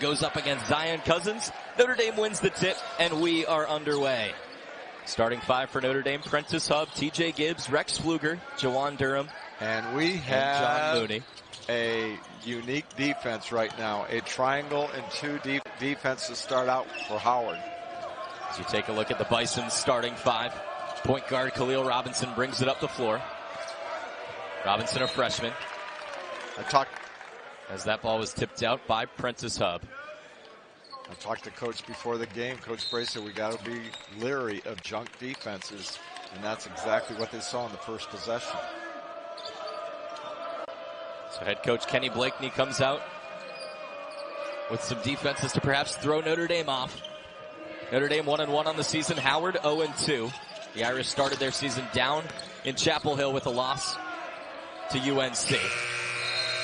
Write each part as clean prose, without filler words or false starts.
goes up against Zion Cousins. Notre Dame wins the tip, and we are underway. Starting five for Notre Dame: Prentice Hub, T.J. Gibbs, Rex Pfluger, Jawan Durham, and we have John Mooney. A unique defense right now. A triangle and two deep defense to start out for Howard. As you take a look at the Bison's starting five, point guard Khalil Robinson brings it up the floor. Robinson, a freshman. As that ball was tipped out by Prentice Hub. I talked to Coach before the game. Coach Bray said we got to be leery of junk defenses, and that's exactly what they saw in the first possession. So head coach Kenny Blakeney comes out with some defenses to perhaps throw Notre Dame off. Notre Dame 1-1 on the season. Howard 0-2. The Irish started their season down in Chapel Hill with a loss to UNC.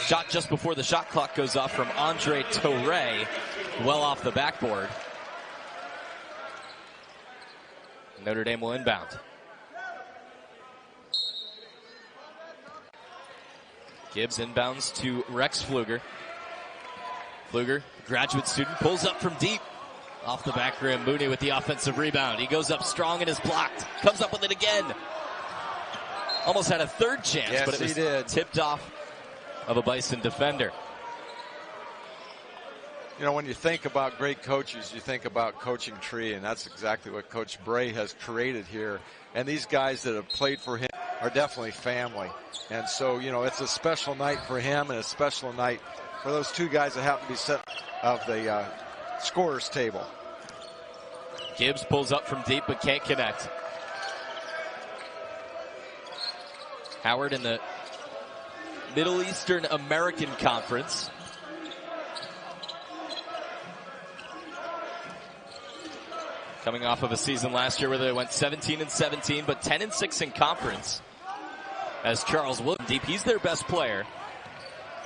Shot just before the shot clock goes off from Andre Toure, well off the backboard. Notre Dame will inbound. Gibbs inbounds to Rex Pfluger. Pfluger, graduate student, pulls up from deep. Off the back rim, Mooney with the offensive rebound. He goes up strong and is blocked. Comes up with it again. Almost had a third chance, yes, but it was tipped off of a Bison defender. You know, when you think about great coaches, you think about coaching tree, and that's exactly what Coach Bray has created here. And these guys that have played for him are definitely family. And so, you know, it's a special night for him and a special night for those two guys that happen to be set of the scorer's table. Gibbs pulls up from deep but can't connect. Howard in the Middle Eastern American Conference. Coming off of a season last year where they went 17-17, but 10-6 in conference. As Charles Williams deep, he's their best player.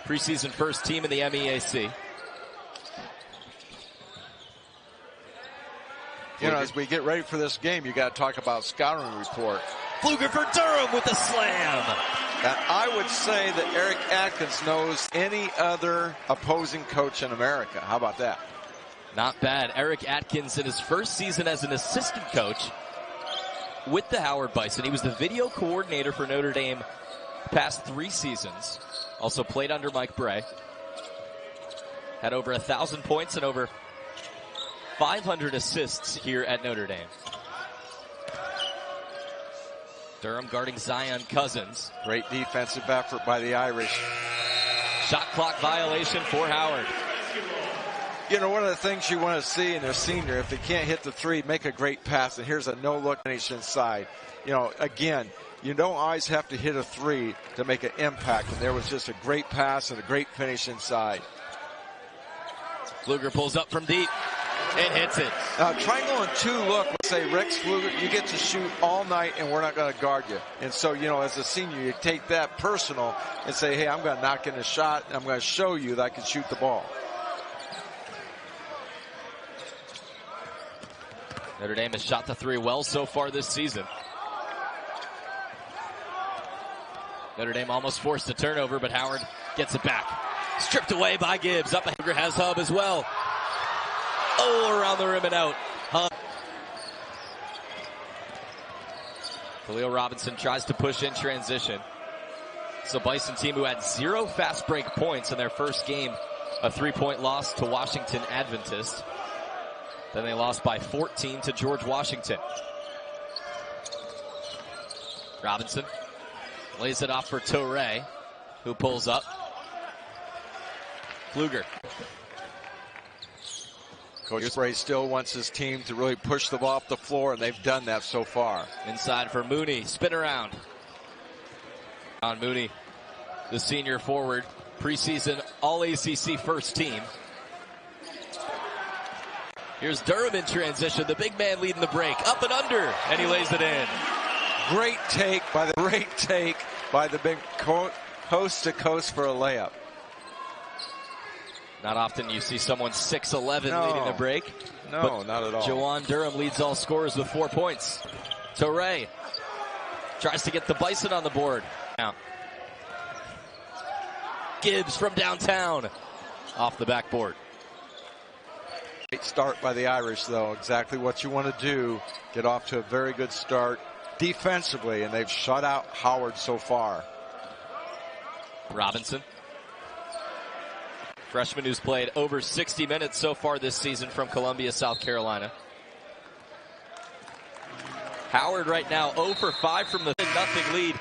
Preseason first team in the MEAC. You know, as we get ready for this game, you got to talk about scouting report. Pfluger for Durham with the slam. And I would say that Eric Atkins knows any other opposing coach in America. How about that? Not bad. Eric Atkins in his first season as an assistant coach with the Howard Bison. He was the video coordinator for Notre Dame the past 3 seasons. Also played under Mike Bray. Had over 1,000 points and over 500 assists here at Notre Dame. Durham guarding Zion Cousins. Great defensive effort by the Irish. Shot clock violation for Howard. You know, one of the things you want to see in a senior, if they can't hit the three, make a great pass. And here's a no-look finish inside. You know, again, you don't always have to hit a three to make an impact. And there was just a great pass and a great finish inside. Pfluger pulls up from deep and hits it. Triangle and two look, let's say, Rex Pfluger, you get to shoot all night and we're not going to guard you. And so, you know, as a senior, you take that personal and say, hey, I'm going to knock in a shot and I'm going to show you that I can shoot the ball. Notre Dame has shot the three well so far this season. Notre Dame almost forced a turnover, but Howard gets it back. Stripped away by Gibbs. Up ahead has Hub as well. Oh, around the rim and out. Hub. Khalil Robinson tries to push in transition. It's a Bison team who had 0 fast break points in their first game. A 3-point loss to Washington Adventist. Then they lost by 14 to George Washington. Robinson lays it off for Toure, who pulls up. Pfluger. Coach Bray still wants his team to really push the ball up the floor, and they've done that so far. Inside for Mooney. Spin around. On Mooney, the senior forward, preseason All-ACC first team. Here's Durham in transition. The big man leading the break. Up and under, and he lays it in. Great take by the big coast to coast for a layup. Not often you see someone 6'11" leading the break. No, not at all. Jawan Durham leads all scorers with 4 points. Toure tries to get the Bison on the board. Now, Gibbs from downtown off the backboard. Great start by the Irish, though. Exactly what you want to do. Get off to a very good start defensively, and they've shut out Howard so far. Robinson, freshman who's played over 60 minutes so far this season from Columbia, South Carolina. Howard right now 0 for 5 from the 0 lead,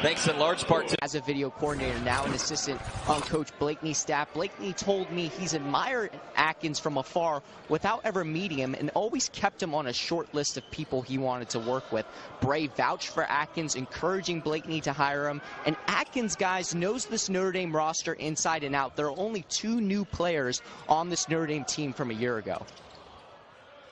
thanks in large part to... As a video coordinator, now an assistant on Coach Blakeney's staff, Blakeney told me he's admired Atkins from afar without ever meeting him and always kept him on a short list of people he wanted to work with. Bray vouched for Atkins, encouraging Blakeney to hire him. And Atkins, guys, knows this Notre Dame roster inside and out. There are only 2 new players on this Notre Dame team from a year ago.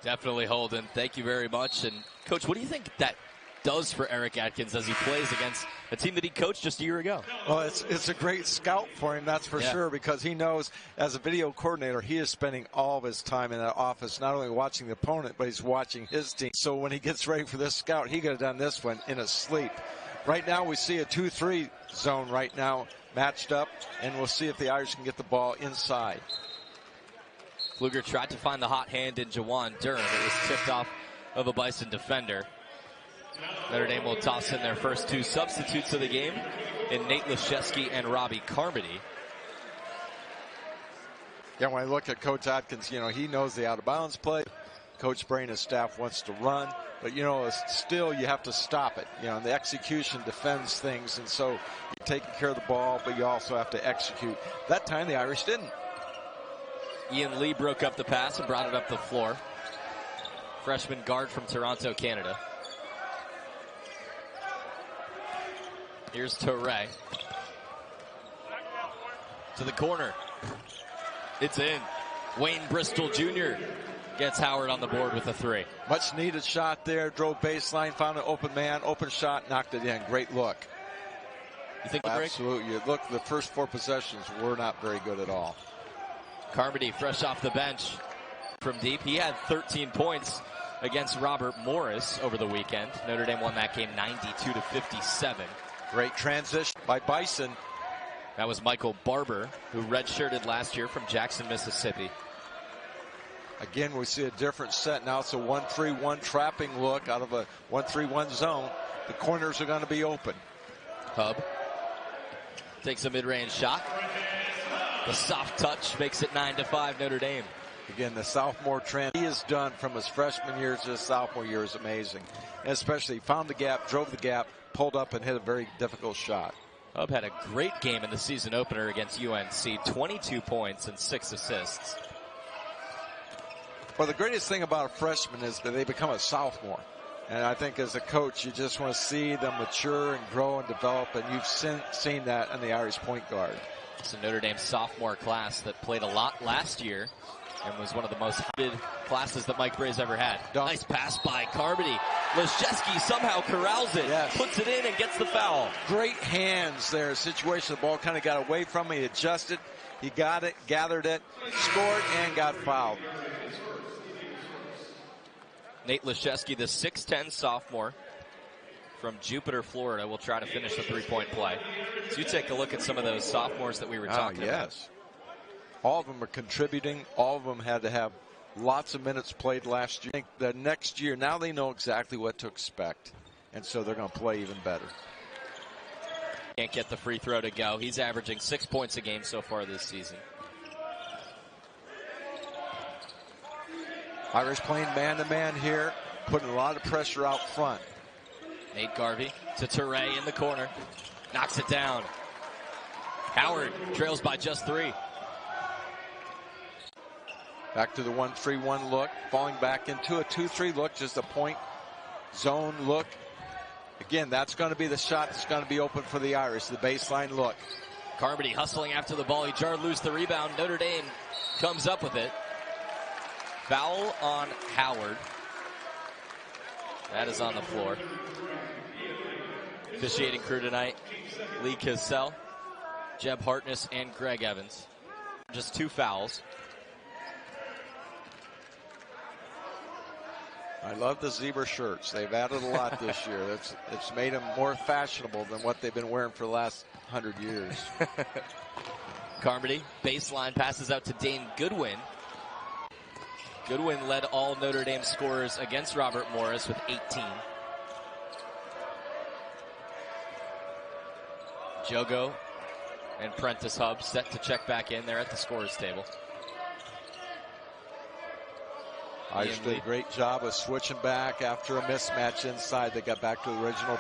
Definitely, Holden. Thank you very much. And, Coach, what do you think that does for Eric Atkins as he plays against a team that he coached just a year ago? Well, it's a great scout for him, that's for sure, because he knows as a video coordinator, he is spending all of his time in that office, not only watching the opponent, but he's watching his team. So when he gets ready for this scout, he could have done this one in his sleep. Right now, we see a 2-3 zone right now matched up, and we'll see if the Irish can get the ball inside. Pfluger tried to find the hot hand in Jawan Durham. It was tipped off of a Bison defender. Notre Dame will toss in their first 2 substitutes of the game in Nate Leszewski and Robbie Carmody. Yeah, when I look at Coach Atkins, you know, he knows the out-of-bounds play. Coach Bray and his staff wants to run, but, you know, still you have to stop it. You know, the execution defends things, and so you're taking care of the ball, but you also have to execute. That time the Irish didn't. Ian Lee broke up the pass and brought it up the floor. Freshman guard from Toronto, Canada. Here's Torre. To the corner. It's in. Wayne Bristol Jr. gets Howard on the board with a 3. Much needed shot there. Drove baseline, found an open man, open shot, knocked it in. Great look. You think absolutely. Look, the first 4 possessions were not very good at all. Carmody fresh off the bench from deep. He had 13 points against Robert Morris over the weekend. Notre Dame won that game 92-57. Great transition by Bison. That was Michael Barber, who redshirted last year from Jackson, Mississippi. Again, we see a different set. Now it's a 1-3-1 trapping look out of a 1-3-1 zone. The corners are going to be open. Hub takes a mid-range shot. The soft touch makes it 9-5 Notre Dame. Again, the sophomore trend he has done from his freshman year to his sophomore year is amazing. And especially found the gap, drove the gap, pulled up and hit a very difficult shot. Hub had a great game in the season opener against UNC. 22 points and 6 assists. Well, the greatest thing about a freshman is that they become a sophomore. And I think as a coach, you just want to see them mature and grow and develop. And you've seen that in the Irish point guard. It's a Notre Dame sophomore class that played a lot last year and was one of the most hated classes that Mike Bray's ever had. Nice pass by Carmody. Leszewski somehow corrals it, puts it in and gets the foul. Great hands there. Situation, the ball kind of got away from him. He adjusted. He got it, gathered it, scored, and got fouled. Nate Leszewski, the 6'10 sophomore from Jupiter, Florida, will try to finish the 3-point play. So you take a look at some of those sophomores that we were talking about. All of them are contributing. All of them had to have lots of minutes played last year. I think the next year, now they know exactly what to expect. And so they're going to play even better. Can't get the free throw to go. He's averaging 6 points a game so far this season. Irish playing man-to-man here, putting a lot of pressure out front. Nate Garvey to Torre in the corner. Knocks it down. Howard trails by just 3. Back to the 1-3-1 look. Falling back into a 2-3 look. Just a point zone look. Again, that's going to be the shot that's going to be open for the Irish. The baseline look. Carmody hustling after the ball. He jarred loose the rebound. Notre Dame comes up with it. Foul on Howard. That is on the floor. Officiating crew tonight, Lee Cassell, Jeb Hartness, and Greg Evans. Just 2 fouls. I love the zebra shirts. They've added a lot this year. It's made them more fashionable than what they've been wearing for the last 100 years. Carmody, baseline passes out to Dane Goodwin. Goodwin led all Notre Dame scorers against Robert Morris with 18. Jogo and Prentice Hub set to check back in there at the scorers table. Irish did a great job of switching back after a mismatch inside. They got back to the original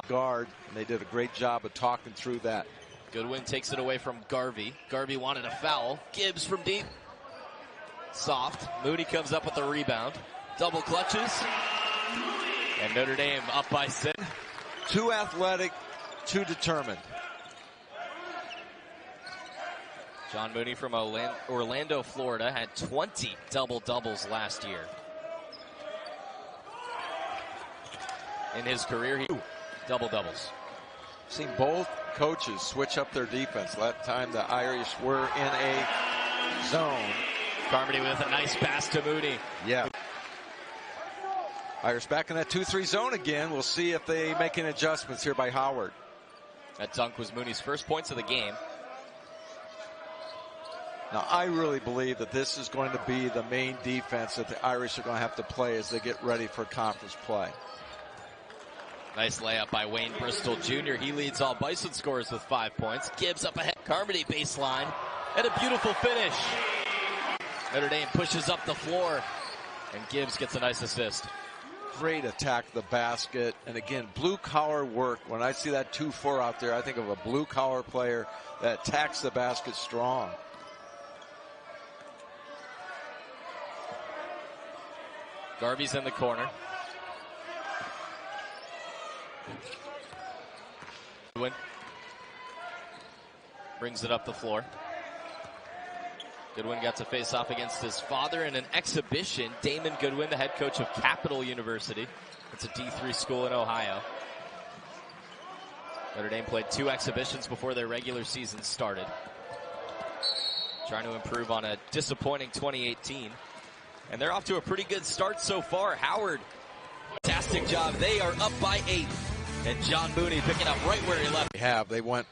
guard, and they did a great job of talking through that. Goodwin takes it away from Garvey. Garvey wanted a foul. Gibbs from deep. Soft. Mooney comes up with the rebound. Double clutches. And Notre Dame up by 6. Too athletic, too determined. John Mooney from Orlando, Florida, had 20 double-doubles last year. In his career, he double-doubles. Seen both coaches switch up their defense. Last time the Irish were in a zone. Carmody with a nice pass to Mooney. Yeah. Irish back in that 2-3 zone again. We'll see if they make any adjustments here by Howard. That dunk was Mooney's first points of the game. Now, I really believe that this is going to be the main defense that the Irish are going to have to play as they get ready for conference play. Nice layup by Wayne Bristol Jr. He leads all Bison scorers with 5 points. Gibbs up ahead. Carmody baseline. And a beautiful finish. Notre Dame pushes up the floor. And Gibbs gets a nice assist. Great attack the basket. And again, blue collar work. When I see that 2-4 out there, I think of a blue collar player that attacks the basket strong. Garvey's in the corner. Goodwin brings it up the floor. Goodwin got to face off against his father in an exhibition. Damon Goodwin, the head coach of Capital University. It's a D3 school in Ohio. Notre Dame played 2 exhibitions before their regular season started. Trying to improve on a disappointing 2018. And they're off to a pretty good start so far. Howard, fantastic job. They are up by 8. And John Mooney picking up right where he left. They went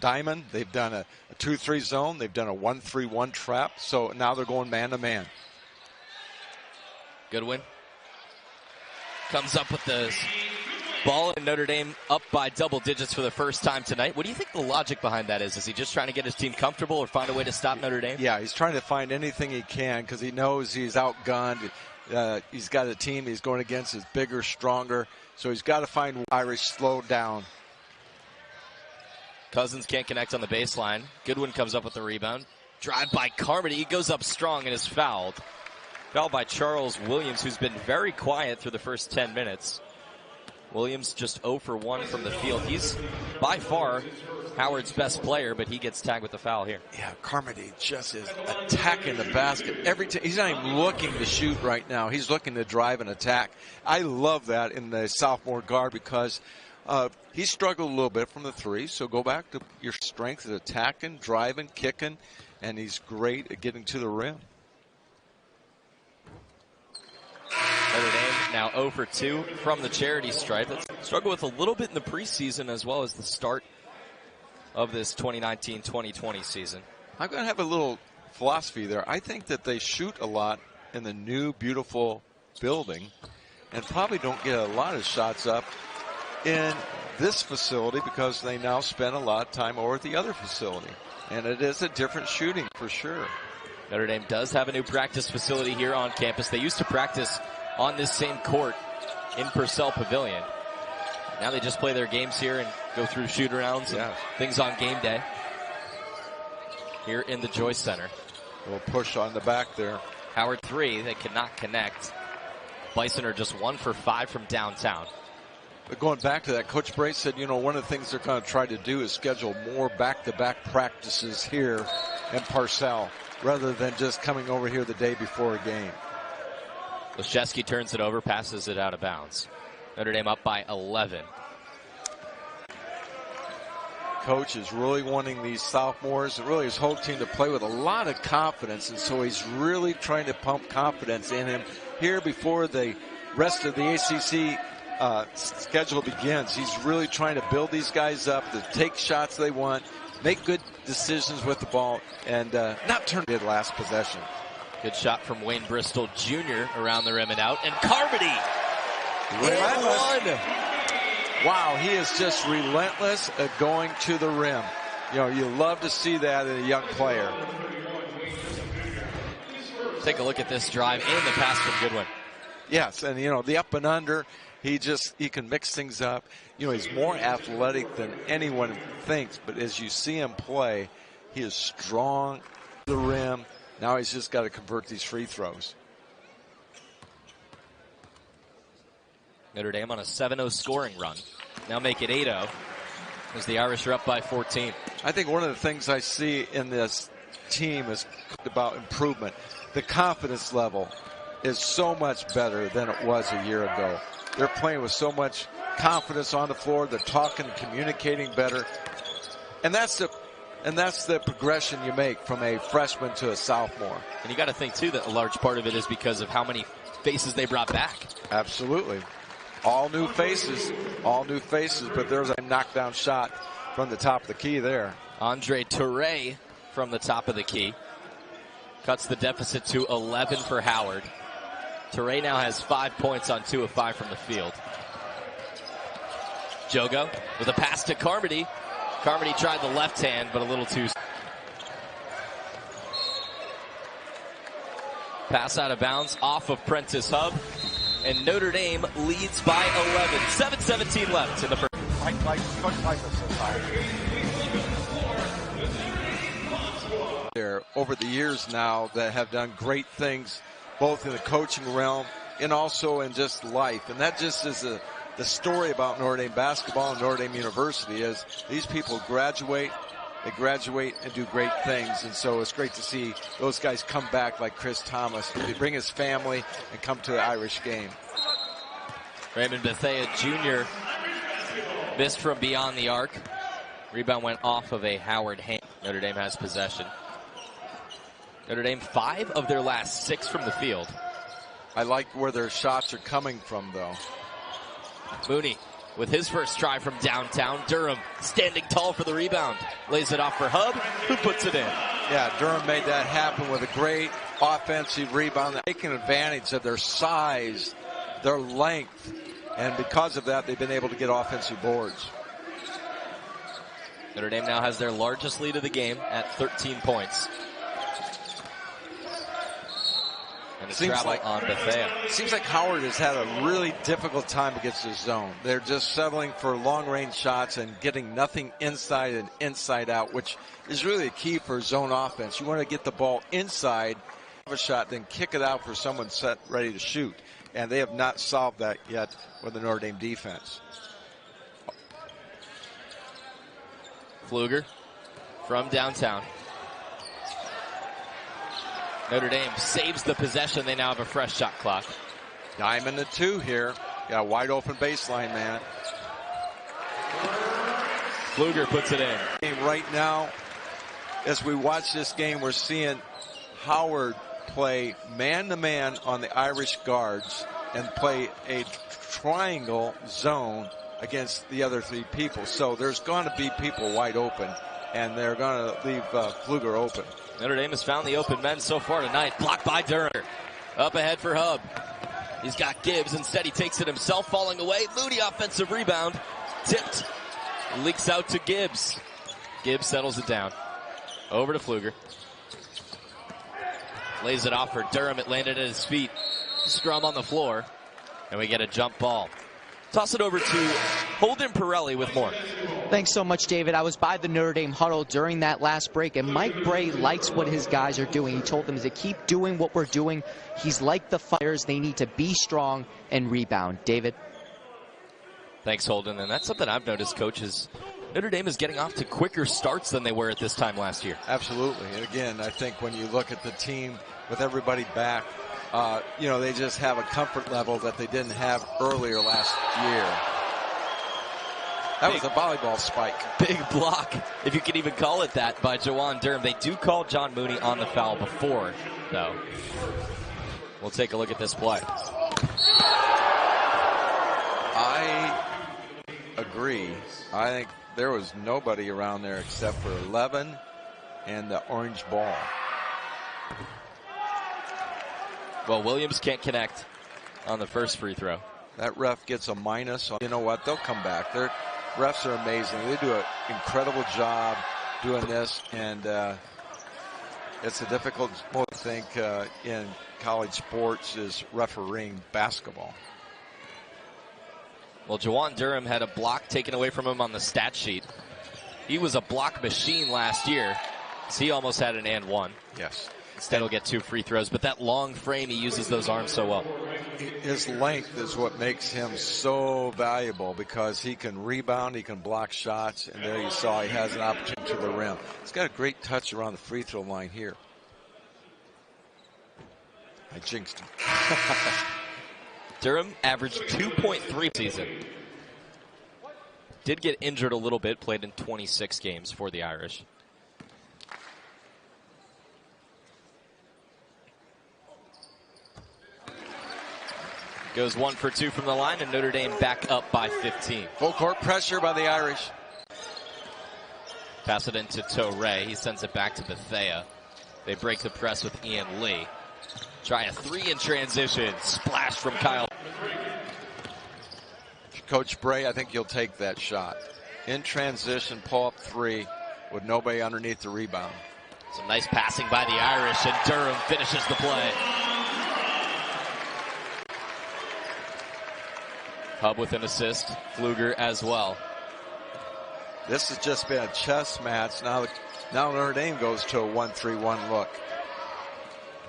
diamond. They've done a 2-3 zone. They've done a 1-3-1 trap. So now they're going man-to-man. Goodwin comes up with the ball, and Notre Dame up by double digits for the first time tonight. What do you think the logic behind that is? Is he just trying to get his team comfortable or find a way to stop Notre Dame? Yeah, he's trying to find anything he can because he knows he's outgunned. He's got a team he's going against is bigger, stronger. So he's got to find Irish slowed down. Cousins can't connect on the baseline. Goodwin comes up with the rebound. Drive by Carmody. He goes up strong and is fouled. Fouled by Charles Williams, who's been very quiet through the first 10 minutes. Williams just 0 for 1 from the field. He's by far Howard's best player, but he gets tagged with the foul here. Yeah, Carmody just is attacking the basket every time. He's not even looking to shoot right now. He's looking to drive and attack. I love that in the sophomore guard because he struggled a little bit from the 3. So go back to your strength at attacking, driving, kicking, and he's great at getting to the rim. Notre Dame now 0 for 2 from the charity stripe. That's struggled with a little bit in the preseason as well as the start of this 2019-2020 season. I'm going to have a little philosophy there. I think that they shoot a lot in the new, beautiful building and probably don't get a lot of shots up in this facility because they now spend a lot of time over at the other facility. And it is a different shooting for sure. Notre Dame does have a new practice facility here on campus. They used to practice on this same court in Purcell Pavilion. Now they just play their games here and go through shoot-arounds and things on game day here in the Joyce Center. A little push on the back there. Howard 3, they cannot connect. Bison are just 1 for 5 from downtown. But going back to that, Coach Bray said, you know, one of the things they're going to try to do is schedule more back-to-back practices here in Purcell rather than just coming over here the day before a game. Leszewski turns it over, passes it out of bounds. Notre Dame up by 11. Coach is really wanting these sophomores and really his whole team to play with a lot of confidence, and so he's really trying to pump confidence in him here before the rest of the ACC schedule begins. He's really trying to build these guys up to take shots they want, make good decisions with the ball, and not turn it last possession. Good shot from Wayne Bristol Jr. around the rim and out. And Carmody! Relentless. Wow, he is just relentless at going to the rim. You know, you love to see that in a young player. Take a look at this drive and the pass from Goodwin. Yes, and you know, the up and under, he can mix things up. You know, he's more athletic than anyone thinks, but as you see him play, he is strong to the rim. Now he's just got to convert these free throws. Notre Dame on a 7-0 scoring run. Now make it 8-0 as the Irish are up by 14. I think one of the things I see in this team is about improvement. The confidence level is so much better than it was a year ago. They're playing with so much confidence on the floor. They're talking and communicating better. And that's the progression you make from a freshman to a sophomore. And you got to think, too, that a large part of it is because of how many faces they brought back. Absolutely. All new faces, but there's a knockdown shot from the top of the key there. Andre Touré from the top of the key. Cuts the deficit to 11 for Howard. Touré now has 5 points on 2 of 5 from the field. Jogo with a pass to Carmody. Carmody tried the left hand, but a little too. Pass out of bounds off of Prentice Hub. And Notre Dame leads by 11. 7:17 left in the first. There over the years now that have done great things, both in the coaching realm and also in just life. And that just is the story about Notre Dame basketball and Notre Dame University is these people graduate. They graduate and do great things, and so it's great to see those guys come back like Chris Thomas. They bring his family and come to the Irish game. Raymond Bethea Jr. missed from beyond the arc. Rebound went off of a Howard hand. Notre Dame has possession. Notre Dame 5 of their last 6 from the field. I like where their shots are coming from, though. Mooney with his first try from downtown. Durham standing tall for the rebound. Lays it off for Hub, who puts it in. Yeah, Durham made that happen with a great offensive rebound. They're taking advantage of their size, their length, and because of that, they've been able to get offensive boards. Notre Dame now has their largest lead of the game at 13 points. And a travel on Bethea. Seems like Howard has had a really difficult time against his zone. They're just settling for long-range shots and getting nothing inside and inside out, which is really a key for zone offense. You want to get the ball inside, have a shot, then kick it out for someone set ready to shoot. And they have not solved that yet with the Notre Dame defense. Pfluger from downtown. Notre Dame saves the possession. They now have a fresh shot clock. Diamond to 2 here. Got a wide open baseline, man. Pfluger puts it in. Right now, as we watch this game, we're seeing Howard play man-to-man on the Irish guards and play a triangle zone against the other 3 people. So there's going to be people wide open, and they're going to leave Pfluger open. Notre Dame has found the open men so far tonight. Blocked by Durham. Up ahead for Hub. He's got Gibbs. Instead, he takes it himself, falling away. Moody offensive rebound. Tipped. Leaks out to Gibbs. Gibbs settles it down. Over to Pfluger. Lays it off for Durham. It landed at his feet. Scrum on the floor. And we get a jump ball. Toss it over to Holden Pirelli with more. Thanks so much, David. I was by the Notre Dame huddle during that last break, and Mike Brey likes what his guys are doing. He told them to keep doing what we're doing. He's like the Flyers. They need to be strong and rebound. David? Thanks, Holden. And that's something I've noticed, coaches. Notre Dame is getting off to quicker starts than they were at this time last year. Absolutely. And again, I think when you look at the team with everybody back, you know, they just have a comfort level that they didn't have earlier last year. That was a volleyball spike. Big block, if you can even call it that, by Jawan Durham. They do call John Mooney on the foul before, though. We'll take a look at this play. I agree. I think there was nobody around there except for 11 and the orange ball. Well, Williams can't connect on the first free throw. That ref gets a minus. You know what? They'll come back. Their refs are amazing. They do an incredible job doing this, and it's a difficult thing, I think, in college sports is refereeing basketball. Well, Jawan Durham had a block taken away from him on the stat sheet. He was a block machine last year, so he almost had an and one. Yes. Instead, he'll get 2 free throws, but that long frame, he uses those arms so well. His length is what makes him so valuable because he can rebound, he can block shots, and there you saw he has an opportunity to the rim. He's got a great touch around the free throw line here. I jinxed him. Durham averaged 2.3 season. Did get injured a little bit, played in 26 games for the Irish. Goes 1 for 2 from the line, and Notre Dame back up by 15. Full court pressure by the Irish. Pass it into Torre. He sends it back to Bethea. They break the press with Ian Lee. Try a 3 in transition. Splash from Kyle. Coach Bray, I think you'll take that shot. In transition, pull up 3 with nobody underneath the rebound. Some nice passing by the Irish, and Durham finishes the play. Hub with an assist. Pfluger as well. This has just been a chess match. Now Notre Dame goes to a 1-3-1 look.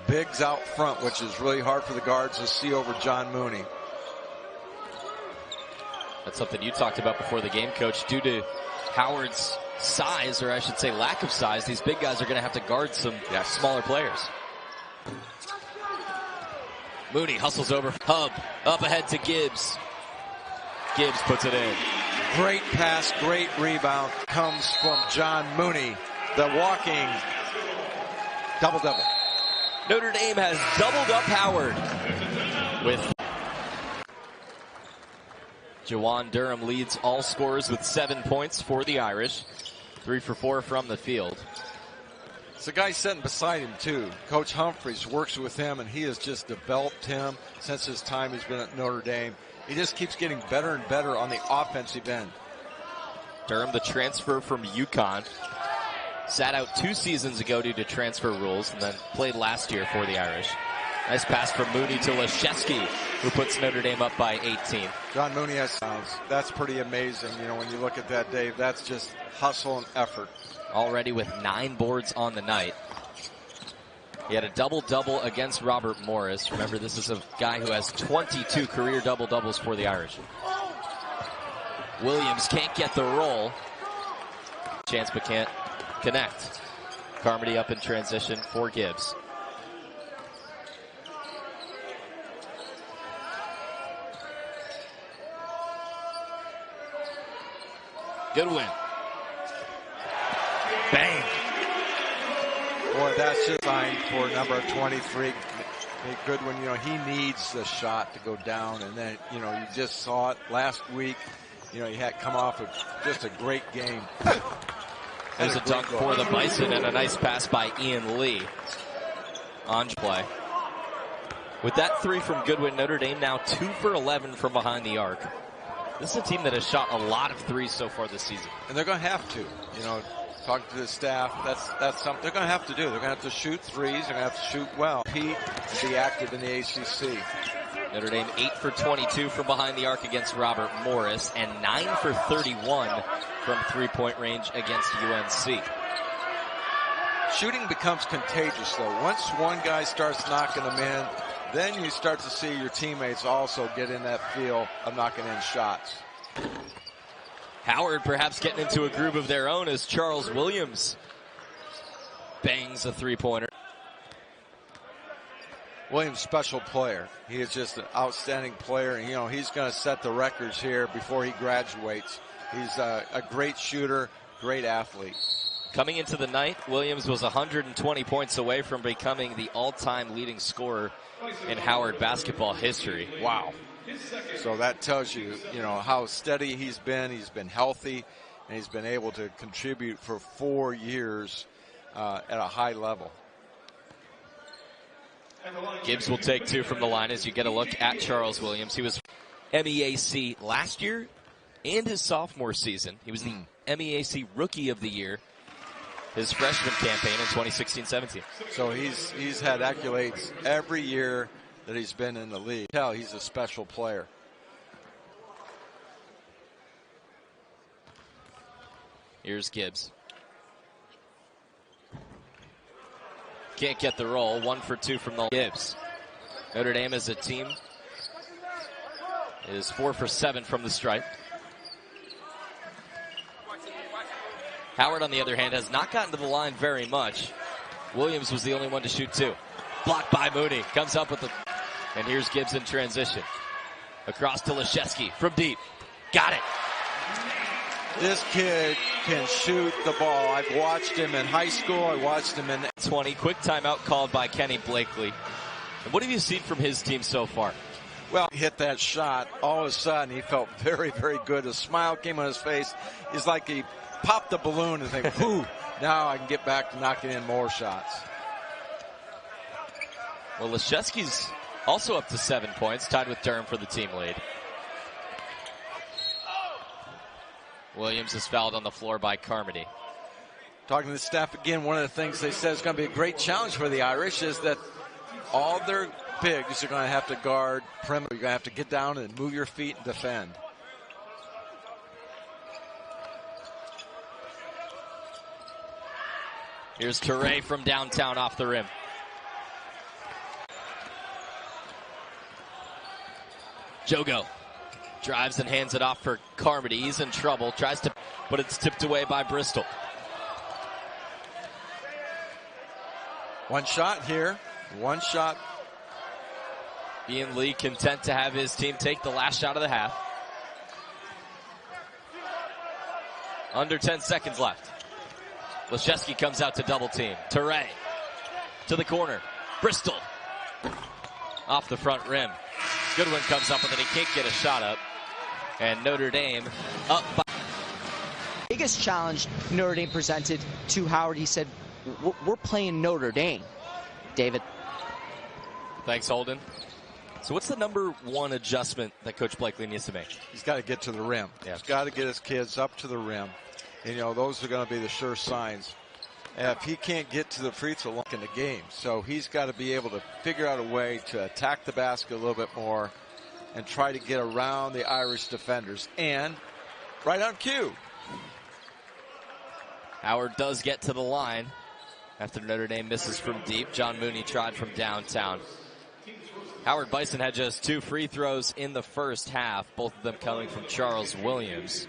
Biggs out front, which is really hard for the guards to see over John Mooney. That's something you talked about before the game, Coach. Due to Howard's size, or I should say lack of size, these big guys are going to have to guard some smaller players. Mooney hustles over. Hub up ahead to Gibbs. Gibbs puts it in. Great pass, great rebound comes from John Mooney. The walking double-double. Notre Dame has doubled up Howard with Jawan Durham leads all scorers with 7 points for the Irish. 3 for 4 from the field. It's the guy sitting beside him too. Coach Humphreys works with him, and he has just developed him since his time he's been at Notre Dame. He just keeps getting better and better on the offensive end. Durham, the transfer from UConn, sat out 2 seasons ago due to transfer rules, and then played last year for the Irish. Nice pass from Mooney to Leszewski, who puts Notre Dame up by 18. John Mooney has sounds. That's pretty amazing. You know, when you look at that, Dave, that's just hustle and effort. Already with 9 boards on the night. He had a double-double against Robert Morris. Remember, this is a guy who has 22 career double-doubles for the Irish. Williams can't get the roll. Chance but can't connect. Carmody up in transition for Gibbs. Goodwin. Bang. Boy, that's just fine for number 23. Nate Goodwin, you know, he needs the shot to go down. And then, you know, you just saw it last week. You know, he had come off of just a great game. There's a dunk for the Bison and a nice pass by Ian Lee on play. With that 3 from Goodwin, Notre Dame now 2 for 11 from behind the arc. This is a team that has shot a lot of 3s so far this season. And they're going to have to, you know, talking to the staff, that's something they're going to have to do. They're going to have to shoot 3s. They're going to have to shoot well. Compete and be active in the ACC. Notre Dame 8 for 22 from behind the arc against Robert Morris and 9 for 31 from 3-point range against UNC. Shooting becomes contagious, though. Once one guy starts knocking them in, then you start to see your teammates also get in that feel of knocking in shots. Howard perhaps getting into a groove of their own as Charles Williams bangs a 3-pointer. Williams, special player. He is just an outstanding player, and you know he's going to set the records here before he graduates. He's a great shooter, great athlete. Coming into the night, Williams was 120 points away from becoming the all-time leading scorer in Howard basketball history. Wow. So that tells you, you know, how steady he's been. He's been healthy, and he's been able to contribute for 4 years at a high level. Gibbs will take 2 from the line as you get a look at Charles Williams. He was MEAC last year and his sophomore season. He was the MEAC Rookie of the Year his freshman campaign in 2016-17. So he's had accolades every year that he's been in the league. Hell, he's a special player. Here's Gibbs. Can't get the roll. 1 for 2 from the Gibbs. Notre Dame as a team is 4 for 7 from the stripe. Howard, on the other hand, has not gotten to the line very much. Williams was the only one to shoot 2. Blocked by Mooney. Comes up with the... And here's Gibbs in transition. Across to Leszewski from deep. Got it. This kid can shoot the ball. I've watched him in high school. I watched him in 20. Quick timeout called by Kenny Blakely. And what have you seen from his team so far? Well, he hit that shot. All of a sudden, he felt very, very good. A smile came on his face. It's like he popped the balloon and think, whoo, now I can get back to knocking in more shots. Well, Leszewski's also up to 7 points, tied with Durham for the team lead. Williams is fouled on the floor by Carmody. Talking to the staff again, one of the things they said is going to be a great challenge for the Irish is that all their bigs are going to have to guard perimeter. You're going to have to get down and move your feet and defend. Here's Toure from downtown off the rim. Jogo drives and hands it off for Carmody. He's in trouble. Tries to, but it's tipped away by Bristol. One shot here. One shot. Ian Lee content to have his team take the last shot of the half. Under 10 seconds left. Leszewski comes out to double team. Toure to the corner. Bristol off the front rim. Goodwin comes up with it. He can't get a shot up. And Notre Dame up by... Biggest challenge Notre Dame presented to Howard, he said, we're playing Notre Dame. David. Thanks, Holden. So what's the number one adjustment that Coach Blakely needs to make? He's got to get to the rim. Yeah. He's got to get his kids up to the rim. And, you know, those are going to be the sure signs. And if he can't get to the free throw line in the game, so he's got to be able to figure out a way to attack the basket a little bit more and try to get around the Irish defenders. And right on cue. Howard does get to the line after Notre Dame misses from deep. John Mooney tried from downtown. Howard Bison had just 2 free throws in the first half, both of them coming from Charles Williams.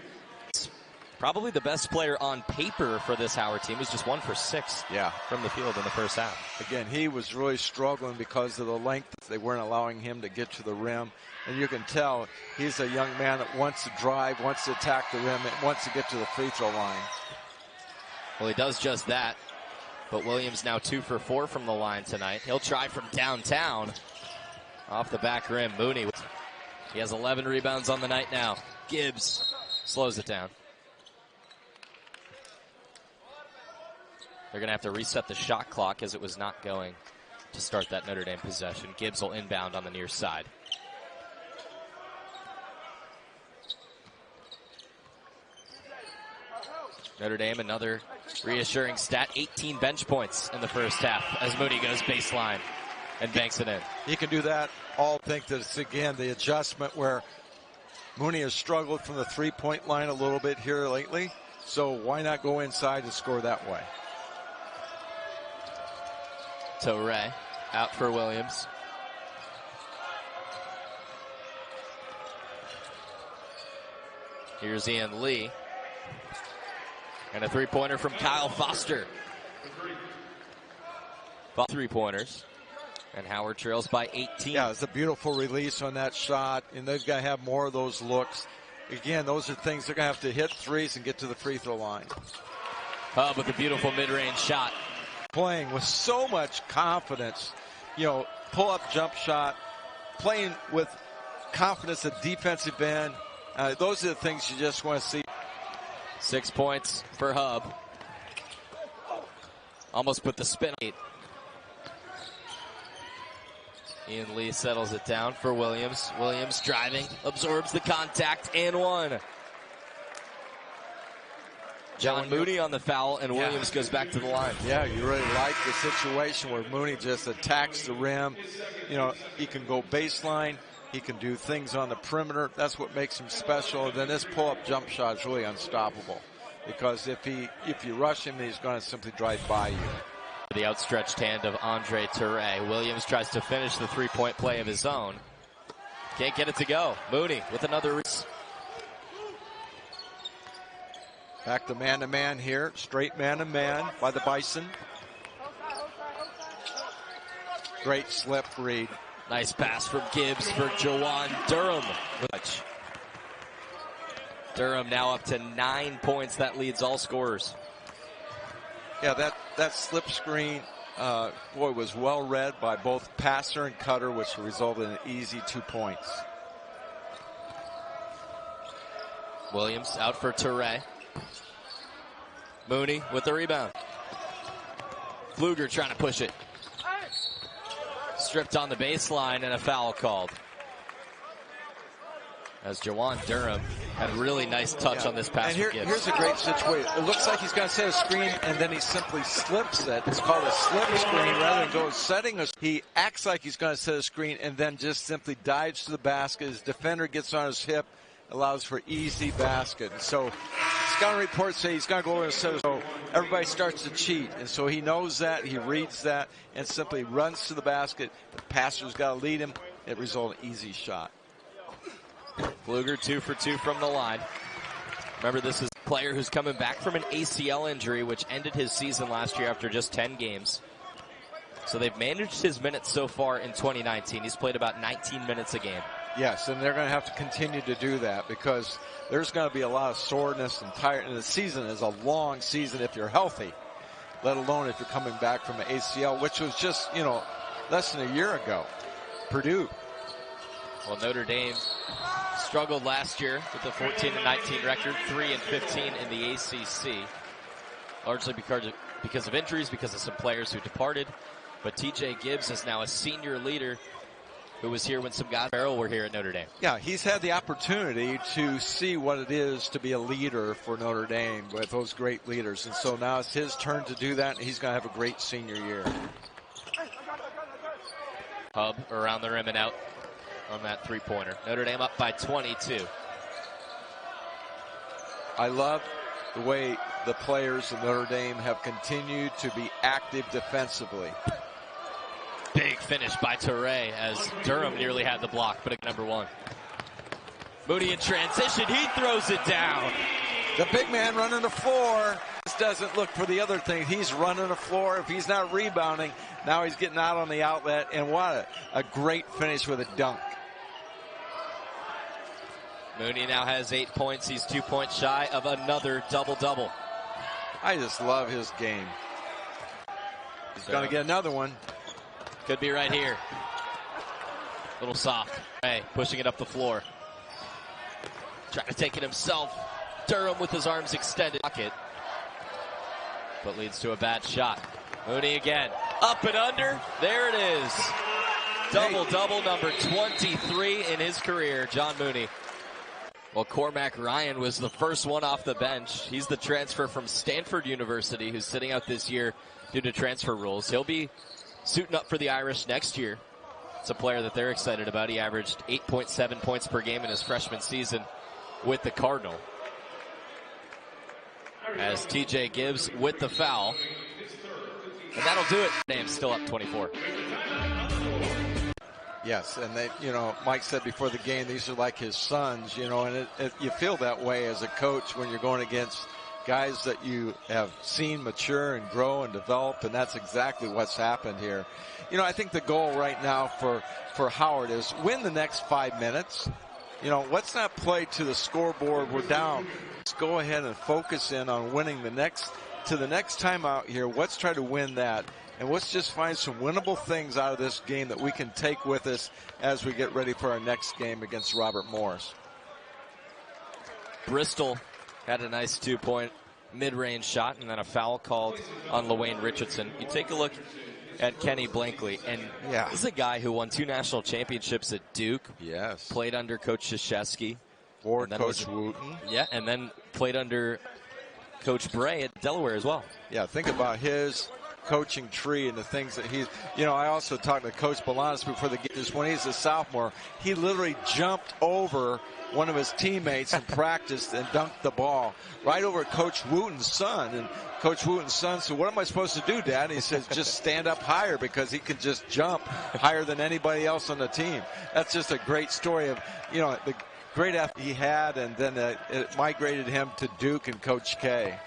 Probably the best player on paper for this Howard team. He's just 1 for 6 from the field in the first half. Again, he was really struggling because of the length. They weren't allowing him to get to the rim. And you can tell he's a young man that wants to drive, wants to attack the rim, and wants to get to the free throw line. Well, he does just that. But Williams now 2 for 4 from the line tonight. He'll try from downtown. Off the back rim, Mooney. He has 11 rebounds on the night now. Gibbs slows it down. They're going to have to reset the shot clock as it was not going to start that Notre Dame possession. Gibbs will inbound on the near side. Notre Dame, another reassuring stat, 18 bench points in the first half as Mooney goes baseline and banks it in. He can do that. All think that it's, again, the adjustment where Mooney has struggled from the three-point line a little bit here lately. So why not go inside and score that way? Toure out for Williams. Here's Ian Lee. And a three-pointer from Kyle Foster. 3-pointers. And Howard trails by 18. Yeah, it's a beautiful release on that shot. And they've got to have more of those looks. Again, those are things they're going to have to hit threes and get to the free throw line. Hub with a beautiful mid-range shot. Playing with so much confidence. You know, pull-up jump shot. Playing with confidence at defensive end. Those are the things you just want to see. 6 points for Hub. Almost put the spin on it. Ian Lee settles it down for Williams. Williams driving, absorbs the contact, and one. John Mooney on the foul, and Williams goes back to the line. Yeah, you really like the situation where Mooney just attacks the rim. You know, he can go baseline. He can do things on the perimeter. That's what makes him special. And then this pull-up jump shot is really unstoppable, because if you rush him, he's going to simply drive by you. The outstretched hand of Andre Touré. Williams tries to finish the three-point play of his own. Can't get it to go. Mooney with another. Back to man-to-man here. Straight man-to-man by the Bison. Great slip read. Nice pass from Gibbs for Jawan Durham. Durham now up to 9 points. That leads all scorers. Yeah, that slip screen, boy, was well read by both passer and cutter, which resulted in an easy 2 points. Williams out for Touré. Mooney with the rebound. Pfluger trying to push it. Stripped on the baseline and a foul called. As Jawan Durham had a really nice touch on this pass. And here's a great situation. It looks like he's going to set a screen, and then he simply slips it. It's called a slip screen rather than go setting a. He acts like he's going to set a screen and then just simply dives to the basket. His defender gets on his hip, allows for easy basket. And so scouting reports say he's going to go over and set. So everybody starts to cheat, and so he knows that, he reads that, and simply runs to the basket. The passer's got to lead him. It results in an easy shot. Pfluger 2 for 2 from the line. Remember, this is a player who's coming back from an ACL injury, which ended his season last year after just 10 games. So they've managed his minutes so far in 2019. He's played about 19 minutes a game. Yes, and they're going to have to continue to do that, because there's going to be a lot of soreness and tiredness. And the season is a long season if you're healthy, let alone if you're coming back from an ACL, which was just, less than a year ago. Purdue. Well, Notre Dame struggled last year with a 14-19 record, 3-15 in the ACC, largely because of injuries, because of some players who departed. But TJ Gibbs is now a senior leader who was here when some guys were here at Notre Dame. Yeah, he's had the opportunity to see what it is to be a leader for Notre Dame with those great leaders. And so now it's his turn to do that, and he's going to have a great senior year. Hub around the rim and out on that three-pointer. Notre Dame up by 22. I love the way the players of Notre Dame have continued to be active defensively. Big finish by Touré as Durham nearly had the block, but number one. Mooney in transition, he throws it down. The big man running the floor. This doesn't look for the other thing. He's running the floor. If he's not rebounding, now he's getting out on the outlet. And what a great finish with a dunk. Mooney now has 8 points. He's 2 points shy of another double-double. I just love his game. He's going to get another one. Could be right here. A little soft. Hey, pushing it up the floor. Trying to take it himself. Durham with his arms extended. Bucket. But leads to a bad shot. Mooney again. Up and under. There it is. Double-double number 23 in his career, John Mooney. Well, Cormac Ryan was the first one off the bench. He's the transfer from Stanford University who's sitting out this year due to transfer rules. He'll be suiting up for the Irish next year. It's a player that they're excited about. He averaged 8.7 points per game in his freshman season with the Cardinal. As TJ Gibbs with the foul. And that'll do it. Dame's still up 24. Yes, and they, Mike said before the game, these are like his sons, and you feel that way as a coach when you're going against guys that you have seen mature and grow and develop, and that's exactly what's happened here. I think the goal right now for Howard is win the next 5 minutes. Let's not play to the scoreboard. We're down. Let's go ahead and focus in on winning the next time out here. Let's try to win that. And let's just find some winnable things out of this game that we can take with us as we get ready for our next game against Robert Morris. Bristol had a nice 2-point mid-range shot and then a foul called on LaWayne Richardson. You take a look at Kenny Blankley. And yeah, this is a guy who won 2 national championships at Duke. Yes. Played under Coach Krzyzewski. For Coach Wooten. Yeah, and then played under Coach Bray at Delaware as well. Yeah, think about his coaching tree and the things that he's, I also talked to Coach Bolanos before the game. When he's a sophomore, he literally jumped over one of his teammates and practiced and dunked the ball right over Coach Wooten's son. And Coach Wooten's son said, "What am I supposed to do, Dad?" And he says, "Just stand up higher," because he can just jump higher than anybody else on the team. That's just a great story of, the great effort he had, and then it migrated him to Duke and Coach K.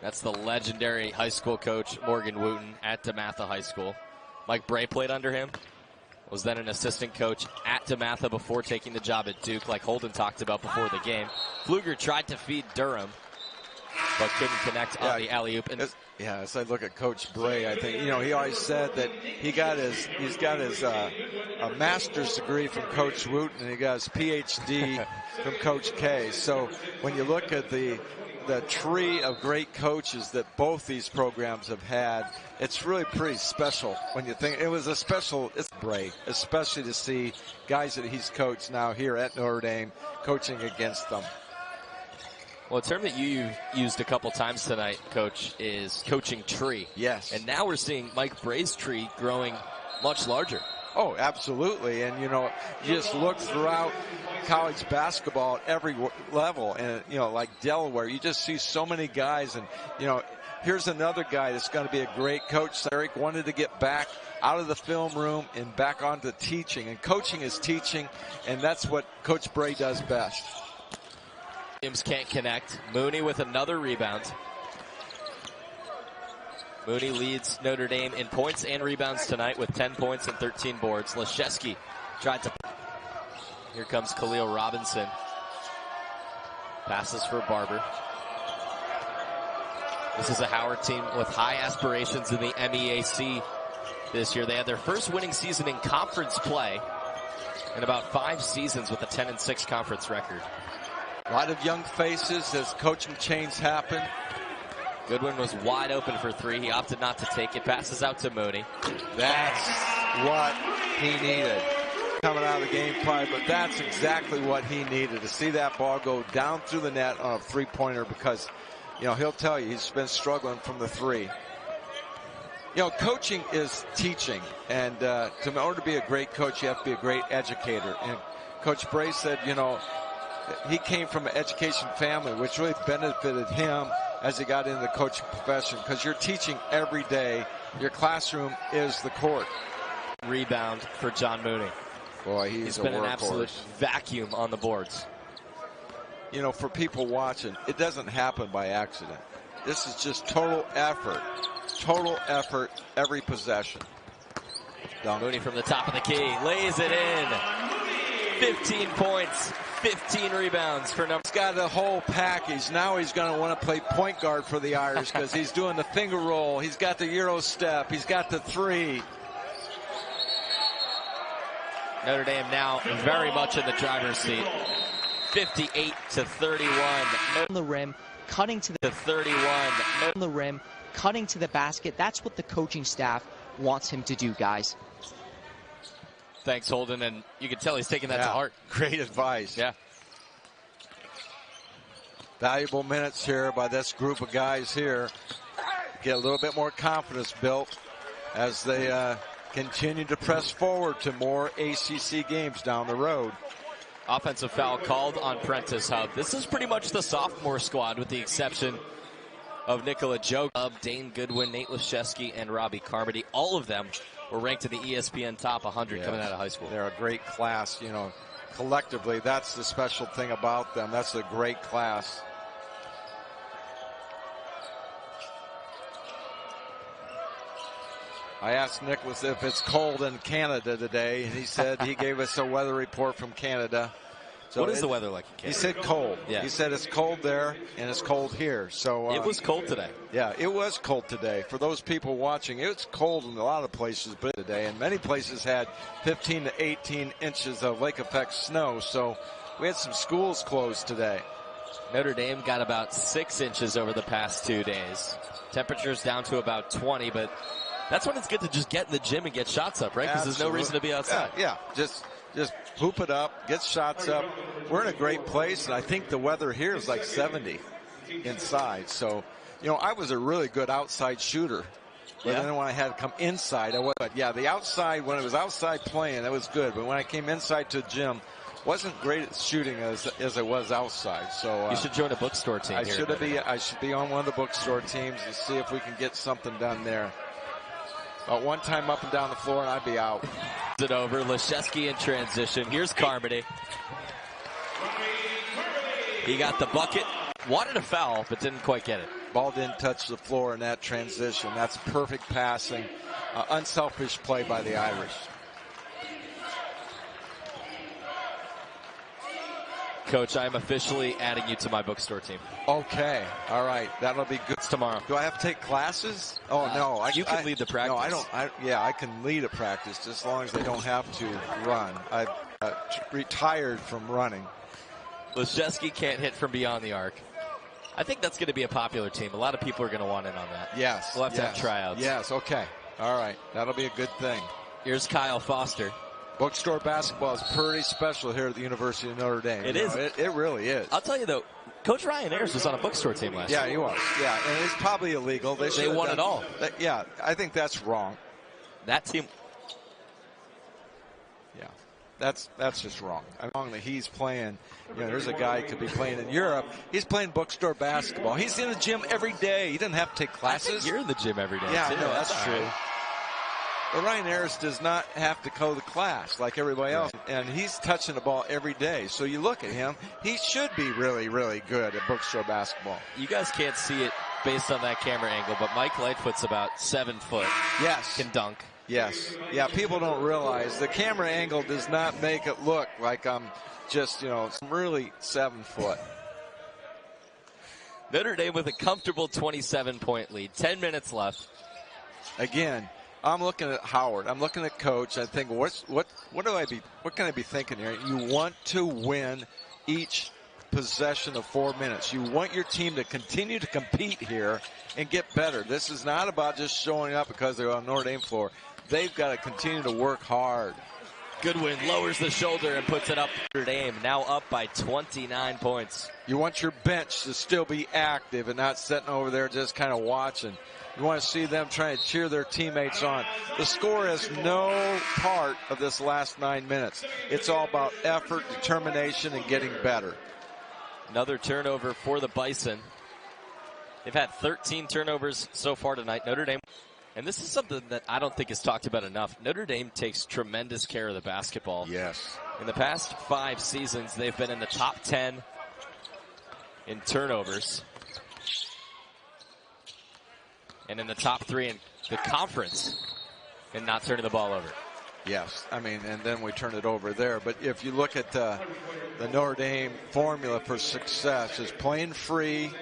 That's the legendary high school coach, Morgan Wooten, at DeMatha High School. Mike Bray played under him, was then an assistant coach at DeMatha before taking the job at Duke, like Holden talked about before the game. Pfluger tried to feed Durham, but couldn't connect on the alley-oop. As I look at Coach Bray, I think, he always said that he's got his a master's degree from Coach Wooten, and he got his PhD from Coach K. So when you look at the tree of great coaches that both these programs have had, it's really pretty special when you think it's Bray, especially to see guys that he's coached now here at Notre Dame coaching against them. Well, a term that you used a couple times tonight, Coach, is coaching tree. Yes. And now we're seeing Mike Bray's tree growing much larger. Oh, absolutely. And, you just look throughout college basketball at every level. And, like Delaware, you just see so many guys. And, here's another guy that's going to be a great coach. Eric wanted to get back out of the film room and back onto teaching. And coaching is teaching, and that's what Coach Bray does best. Williams can't connect. Mooney with another rebound. Mooney leads Notre Dame in points and rebounds tonight with 10 points and 13 boards. Leszewski tried to... Here comes Khalil Robinson. Passes for Barber. This is a Howard team with high aspirations in the MEAC this year. They had their first winning season in conference play in about 5 seasons with a 10-6 conference record. A lot of young faces as coaching change happen. Goodwin was wide open for 3. He opted not to take it. Passes out to Mooney. That's what he needed. Coming out of the game probably, but that's exactly what he needed, to see that ball go down through the net on a 3-pointer, because, he'll tell you he's been struggling from the 3. Coaching is teaching, and in order to be a great coach, you have to be a great educator. And Coach Bray said, he came from an education family, which really benefited him as he got into the coaching profession, because you're teaching every day. Your classroom is the court. Rebound for John Mooney. Boy, he's been an absolute vacuum on the boards. For people watching, it doesn't happen by accident. This is just total effort every possession. Mooney from the top of the key, lays it in. 15 points, 15 rebounds for number. He's got the whole package. Now he's going to want to play point guard for the Irish, because he's doing the finger roll. He's got the Euro step. He's got the 3. Notre Dame now very much in the driver's seat. 58-31. On the rim, cutting to the 31. On the rim, cutting to the basket. That's what the coaching staff wants him to do, guys. Thanks, Holden, and you can tell he's taking that to heart. Great advice. Yeah. Valuable minutes here by this group of guys here. Get a little bit more confidence built as they continue to press forward to more ACC games down the road. Offensive foul called on Prentice Hub. This is pretty much the sophomore squad, with the exception of Nikola Joe, Dane Goodwin, Nate Leszewski, and Robbie Carmody. All of them were ranked in the ESPN Top 100 coming out of high school. They're a great class, collectively. That's the special thing about them. That's a great class. I asked Nicholas if it's cold in Canada today, and he said he gave us a weather report from Canada. So what is the weather like in Canada? He said cold. Yeah. He said it's cold there and it's cold here. So it was cold today. Yeah, it was cold today. For those people watching, it's cold in a lot of places but today, and many places had 15 to 18 inches of lake effect snow. So we had some schools closed today. Notre Dame got about 6 inches over the past 2 days. Temperatures down to about 20, but That's when it's good to just get in the gym and get shots up, right? Because there's no reason to be outside. Yeah, just hoop it up, get shots up. We're in a great place, and I think the weather here is like 70 inside. So, I was a really good outside shooter. But then when I had to come inside, I was. But yeah, the outside, when it was outside playing, that was good. But when I came inside to the gym, wasn't great at shooting as I was outside. So you should join a bookstore team. I should be on one of the bookstore teams to see if we can get something done there. But one time up and down the floor, and I'd be out. It over. Leszewski in transition. Here's Carmody. He got the bucket. Wanted a foul, but didn't quite get it. Ball didn't touch the floor in that transition. That's perfect passing. Unselfish play by the Irish. Coach, I am officially adding you to my bookstore team. Okay. All right. That'll be good. It's tomorrow. Do I have to take classes? Oh, no. You can lead the practice. No, I don't. I can lead a practice just as long as they don't have to run. I've retired from running. Leszewski can't hit from beyond the arc. I think that's going to be a popular team. A lot of people are going to want in on that. Yes. We'll have to have tryouts. Yes. Okay. All right. That'll be a good thing. Here's Kyle Foster. Bookstore basketball is pretty special here at the University of Notre Dame. It is. It really is. I'll tell you, though, Coach Ryan Ayers was on a bookstore team last year. Yeah, he was. Yeah, and it's probably illegal. They won it all. Yeah, I think that's wrong. That team. Yeah, that's just wrong. I'm wrong that he's playing. There's a guy who could be playing in Europe. He's playing bookstore basketball. He's in the gym every day. He doesn't have to take classes. I think you're in the gym every day. Yeah, too. no, that's true. But Ryan Ayers does not have to go to class like everybody else, and he's touching the ball every day. So you look at him, he should be really, really good at bookstore basketball. You guys can't see it based on that camera angle, but Mike Lightfoot's about 7 foot. Yes. Can dunk. Yes. Yeah, people don't realize the camera angle does not make it look like I'm just, really 7 foot. Notre Dame with a comfortable 27-point lead. 10 minutes left. Again, I'm looking at Howard. I'm looking at Coach. I think, what can I be thinking here? You want to win each possession of 4 minutes. You want your team to continue to compete here and get better. This is not about just showing up because they're on Notre Dame floor. They've got to continue to work hard. Goodwin lowers the shoulder and puts it up. Notre Dame now up by 29 points. You want your bench to still be active and not sitting over there just kind of watching. You want to see them trying to cheer their teammates on. The score is no part of this last 9 minutes. It's all about effort, determination, and getting better. Another turnover for the Bison. They've had 13 turnovers so far tonight. Notre Dame, and this is something that I don't think is talked about enough. Notre Dame takes tremendous care of the basketball. Yes. In the past 5 seasons, they've been in the top 10 in turnovers. And in the top 3 in the conference and not turning the ball over. Yes, and then we turn it over there. But if you look at the Notre Dame formula for success, is playing free,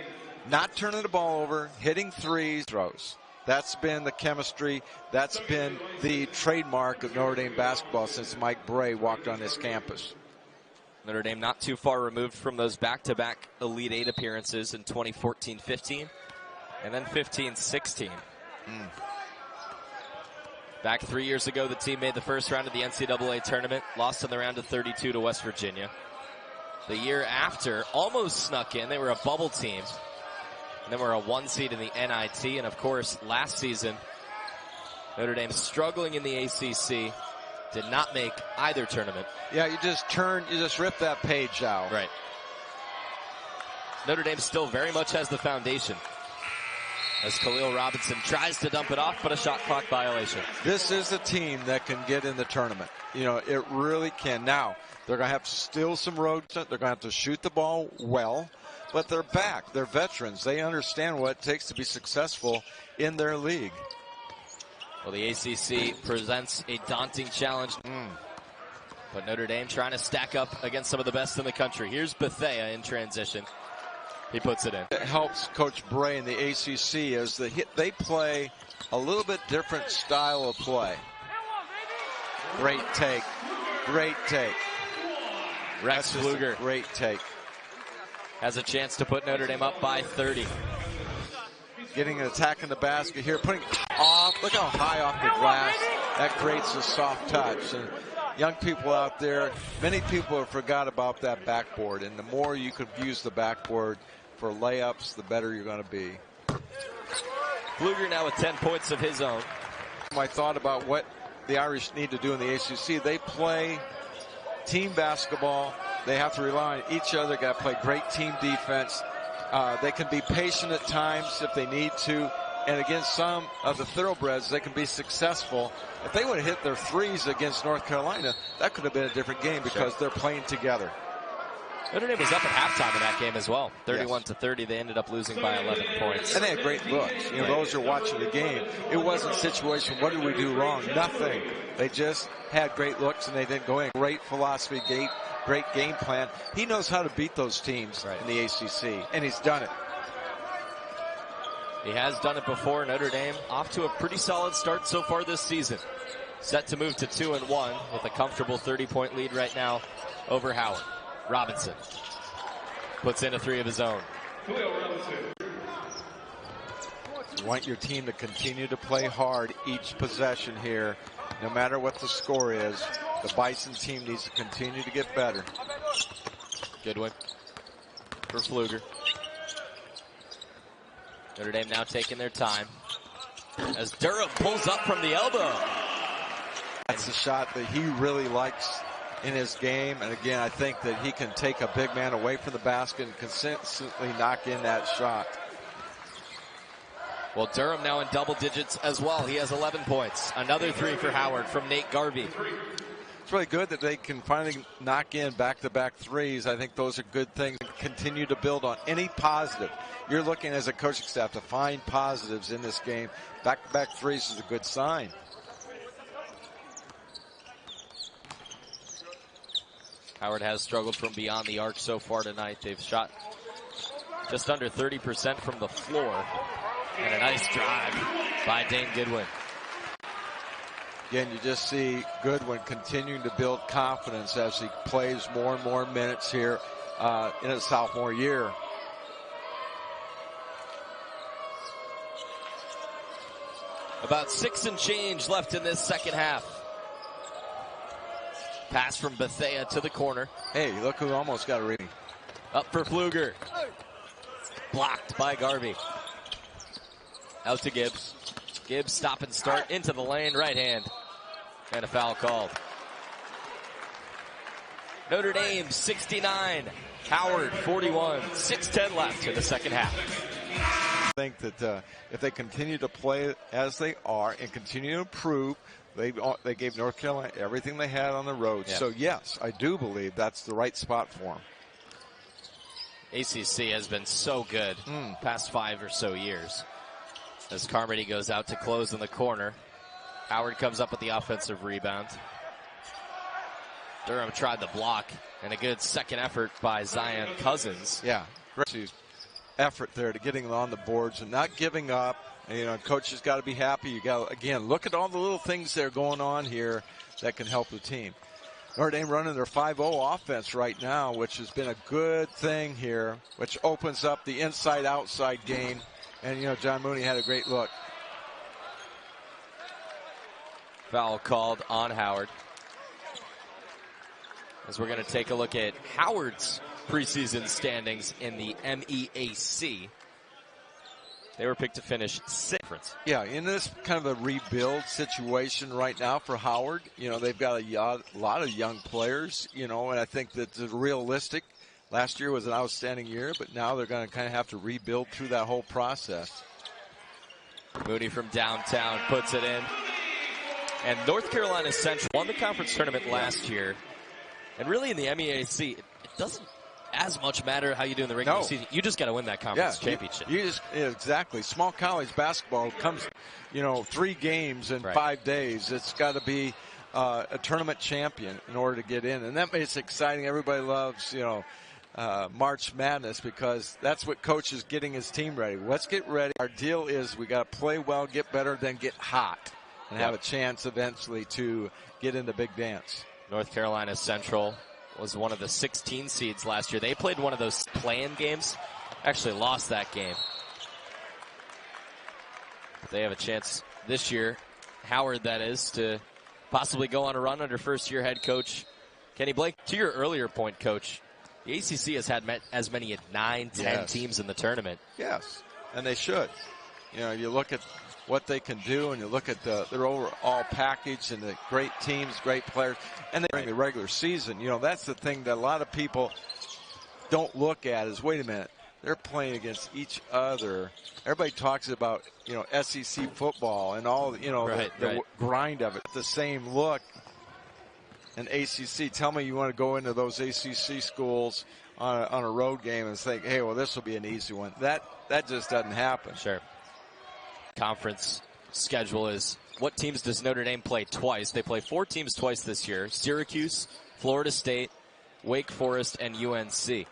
not turning the ball over, hitting threes, throws. That's been the chemistry. That's been the trademark of Notre Dame basketball since Mike Bray walked on this campus. Notre Dame not too far removed from those back-to-back Elite 8 appearances in 2014-15. And then 15-16. Back 3 years ago, the team made the first round of the NCAA tournament, lost in the round of 32 to West Virginia. The year after, almost snuck in. They were a bubble team. And then were a 1 seed in the NIT. And of course, last season, Notre Dame struggling in the ACC, did not make either tournament. Yeah, you just rip that page out. Right. Notre Dame still very much has the foundation. As Khalil Robinson tries to dump it off, but a shot clock violation. This is a team that can get in the tournament. It really can. Now, they're going to have to steal some road. They're going to have to shoot the ball well, but they're back. They're veterans. They understand what it takes to be successful in their league. Well, the ACC presents a daunting challenge. But Notre Dame trying to stack up against some of the best in the country. Here's Bethea in transition. He puts it in. It helps Coach Bray in the ACC as they play a little bit different style of play. Great take. Great take. Rex Pfluger. Great take. Has a chance to put Notre Dame up by 30. getting an attack in the basket here, putting off. Look how high off the glass. That creates a soft touch. And young people out there, many people have forgot about that backboard. And the more you could use the backboard for layups, the better you're going to be. Pfluger now with 10 points of his own. I thought about what the Irish need to do in the ACC. They play team basketball. They have to rely on each other. Got to play great team defense. They can be patient at times if they need to. And against some of the thoroughbreds, they can be successful. If they would have hit their threes against North Carolina, that could have been a different game because they're playing together. Notre Dame was up at halftime in that game as well. 31-30. They ended up losing by 11 points. And they had great looks. You know, those who are watching the game, it wasn't a situation, what did we do wrong? Nothing. They just had great looks and they didn't go in. Great philosophy, great game plan. He knows how to beat those teams in the ACC, and he's done it. He has done it before. Notre Dame off to a pretty solid start so far this season. Set to move to 2-1 with a comfortable 30-point lead right now over Howard. Robinson puts in a three of his own. You want your team to continue to play hard each possession here, no matter what the score is. The Bison team needs to continue to get better. Goodwin for Pfluger. Notre Dame now taking their time as Durham pulls up from the elbow. That's a shot that he really likes in his game. And again, I think that he can take a big man away from the basket and consistently knock in that shot. Well, Durham now in double digits as well. He has 11 points. Another three for Howard from Nate Garvey. It's really good that they can finally knock in back-to-back threes. I think those are good things. Continue to build on any positive. You're looking as a coaching staff to find positives in this game. Back-to-back threes is a good sign. Howard has struggled from beyond the arc so far tonight. They've shot just under 30% from the floor. And a nice drive by Dane Goodwin. Again, you just see Goodwin continuing to build confidence as he plays more and more minutes here in his sophomore year. About 6 and change left in this second half. Pass from Bethea to the corner. Hey, look who almost got a reading. Up for Pfluger. Blocked by Garvey. Out to Gibbs. Gibbs stop and start into the lane, right hand. And a foul called. Notre Dame 69. Howard 41. 6:10 left in the second half. I think that if they continue to play as they are and continue to improve, they gave North Carolina everything they had on the road. Yeah. So, yes, I do believe that's the right spot for them. ACC has been so good past 5 or so years. As Carmody goes out to close in the corner. Howard comes up with the offensive rebound. Durham tried the block, and a good second effort by Zion Cousins. Yeah, great effort there to getting on the boards and not giving up. And, you know, coach has got to be happy. You got to, again, look at all the little things that are going on here that can help the team. Notre Dame running their 5-0 offense right now, which has been a good thing here, which opens up the inside-outside game. And, you know, John Mooney had a great look. Foul called on Howard. As we're going to take a look at Howard's preseason standings in the MEAC. They were picked to finish 6th. Yeah, in this kind of a rebuild situation right now for Howard, you know, they've got a lot of young players, you know, and I think that's realistic. Last year was an outstanding year, but now they're going to kind of have to rebuild through that whole process. Moody from downtown puts it in. And North Carolina Central won the conference tournament last year. And really in the MEAC, it doesn't as much matter how you do in the regular season. You just got to win that conference championship. Exactly. Small college basketball comes, you know, 3 games in 5 days. It's got to be a tournament champion in order to get in. And that makes it exciting. Everybody loves, you know, March Madness because that's what coach is getting his team ready. Let's get ready. Our deal is we got to play well, get better, then get hot and have a chance eventually to get in the big dance. North Carolina Central was one of the 16 seeds last year. They played one of those play-in games. Actually lost that game. They have a chance this year, Howard that is, to possibly go on a run under first-year head coach Kenny Blake. To your earlier point, Coach, the ACC has had as many as 9, 10 teams in the tournament. Yes, and they should. You know, you look at what they can do, and you look at their overall package and the great teams, great players, and during the regular season. You know, that's the thing that a lot of people don't look at is, wait a minute, they're playing against each other. Everybody talks about, you know, SEC football and all, you know, the grind of it. The same look in ACC. Tell me you want to go into those ACC schools on a road game and think, hey, well, this will be an easy one. That just doesn't happen. Sure. Conference schedule is, what teams does Notre Dame play twice? They play 4 teams twice this year: Syracuse, Florida State, Wake Forest, and UNC.